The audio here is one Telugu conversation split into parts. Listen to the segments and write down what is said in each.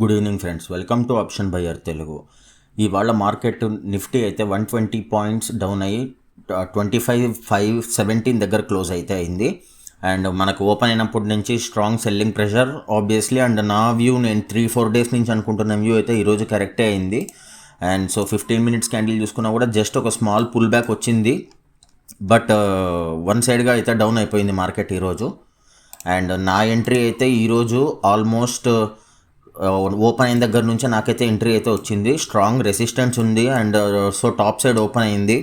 Good evening friends, welcome to option buyer Telugu. ఇవాళ మార్కెట్ నిఫ్టీ అయితే 120 పాయింట్స్ డౌన్ అయ్యి 25,517 దగ్గర క్లోజ్ అయితే అయింది. అండ్ మనకు ఓపెన్ అయినప్పటి నుంచి strong selling pressure obviously. And నా వ్యూ, నేను 3-4 డేస్ నుంచి అనుకుంటున్న వ్యూ అయితే ఈరోజు కరెక్టే అయింది. అండ్ సో 15 మినిట్స్ క్యాండిల్ చూసుకున్నా కూడా జస్ట్ ఒక స్మాల్ పుల్ బ్యాక్ వచ్చింది, బట్ వన్ సైడ్గా అయితే డౌన్ అయిపోయింది మార్కెట్ ఈరోజు. అండ్ నా ఎంట్రీ అయితే ఈరోజు ఆల్మోస్ట్ ఓపెన్ అయిన దగ్గర నుంచి నాకైతే ఎంట్రీ అయితే వచ్చింది. స్ట్రాంగ్ రెసిస్టెన్స్ ఉంది and so top side open అయింది.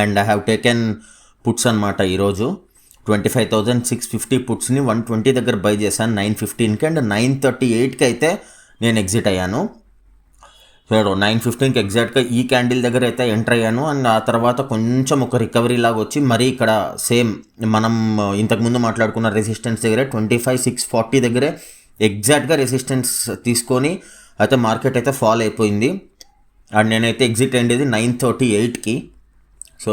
And I have taken puts అనమాట ఈరోజు 25,650 పుట్స్ని 120 దగ్గర బై చేశాను 9:15కి. అండ్ 9:38కి అయితే నేను ఎగ్జిట్ అయ్యాను. సో 9:15కి ఎగ్జాక్ట్గా ఈ క్యాండిల్ దగ్గర అయితే ఎంటర్ అయ్యాను. అండ్ ఆ తర్వాత కొంచెం ఒక రికవరీ లాగా వచ్చి మరీ ఇక్కడ సేమ్ మనం ఇంతకుముందు మాట్లాడుకున్న రెసిస్టెన్స్ దగ్గరే 25,640 దగ్గరే ఎగ్జాక్ట్గా రెసిస్టెన్స్ తీసుకొని అయితే మార్కెట్ అయితే ఫాల్ అయిపోయింది. అండ్ నేనైతే ఎగ్జిట్ అయ్యేది 9:38కి. సో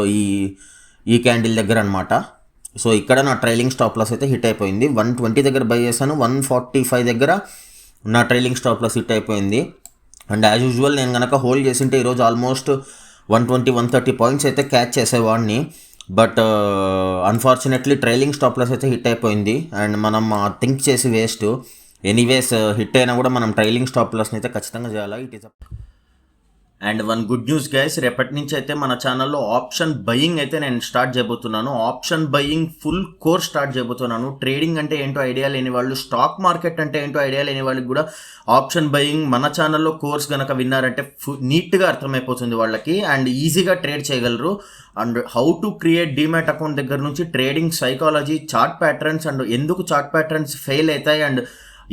ఈ క్యాండిల్ దగ్గర అనమాట. సో ఇక్కడ నా ట్రైలింగ్ స్టాప్ లాస్ అయితే హిట్ అయిపోయింది. 120 దగ్గర బై చేశాను, 145 దగ్గర నా ట్రైలింగ్ స్టాప్ లాస్ హిట్ అయిపోయింది. అండ్ యాజ్ యూజువల్ నేను కనుక హోల్డ్ చేసింటే ఈరోజు ఆల్మోస్ట్ 120-130 పాయింట్స్ అయితే క్యాచ్ చేసేవాడిని. But unfortunately trailing stop loss అయితే హిట్ అయిపోయింది. అండ్ మనం థింక్ చేసి వేస్ట్. ఎనీవేస్ హిట్ అయినా కూడా మనం ట్రైలింగ్ స్టాప్ లాస్ని అయితే ఖచ్చితంగా చేయాలి. It is and one good news guys, రేపటి నుంచి అయితే మన ఛానల్లో ఆప్షన్ బయింగ్ అయితే నేను స్టార్ట్ చేయబోతున్నాను. Option buying full course start చేయబోతున్నాను. ట్రేడింగ్ అంటే ఏంటో ఐడియా లేని వాళ్ళు, స్టాక్ మార్కెట్ అంటే ఏంటో ఐడియా లేని వాళ్ళకి కూడా ఆప్షన్ బయింగ్ మన ఛానల్లో కోర్స్ కనుక విన్నారంటే నీట్గా అర్థమైపోతుంది వాళ్ళకి. అండ్ ఈజీగా ట్రేడ్ చేయగలరు. And how to create demat account దగ్గర నుంచి trading psychology, chart patterns, and ఎందుకు చార్ట్ ప్యాటర్న్స్ ఫెయిల్ అవుతాయి, అండ్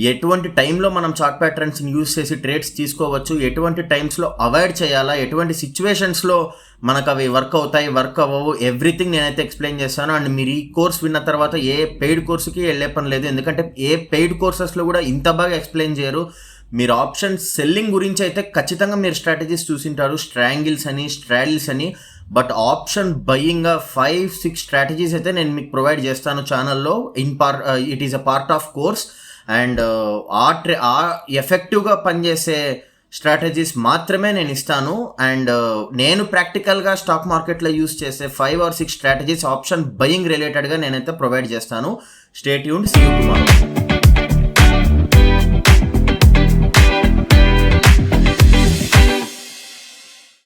ఎటువంటి టైంలో మనం చార్ట్ ప్యాటర్న్స్ని యూజ్ చేసి ట్రేడ్స్ తీసుకోవచ్చు, ఎటువంటి టైమ్స్లో అవాయిడ్ చేయాలా, ఎటువంటి సిచ్యువేషన్స్లో మనకు అవి వర్క్ అవుతాయి, వర్క్ అవ్వవు, ఎవ్రీథింగ్ నేనైతే ఎక్స్ప్లెయిన్ చేస్తాను. అండ్ మీరు ఈ కోర్స్ విన్న తర్వాత ఏ పెయిడ్ కోర్సుకి వెళ్ళే పని లేదు, ఎందుకంటే ఏ పెయిడ్ కోర్సెస్లో కూడా ఇంత బాగా ఎక్స్ప్లెయిన్ చేయరు. మీరు ఆప్షన్ సెల్లింగ్ గురించి అయితే ఖచ్చితంగా మీరు స్ట్రాటజీస్ చూసింటారు, స్ట్రాంగిల్స్ అని, స్ట్రాడిల్స్ అని. బట్ ఆప్షన్ బయింగ్ 5-6 స్ట్రాటజీస్ అయితే నేను మీకు ప్రొవైడ్ చేస్తాను ఛానల్లో. It is a part of course. And ఆ ఎఫెక్టివ్గా పనిచేసే స్ట్రాటజీస్ మాత్రమే నేను ఇస్తాను. అండ్ నేను ప్రాక్టికల్గా స్టాక్ మార్కెట్లో యూస్ చేసే 5 or 6 స్ట్రాటజీస్ ఆప్షన్ బయింగ్ రిలేటెడ్గా నేనైతే ప్రొవైడ్ చేస్తాను. Stay tuned, see you tomorrow.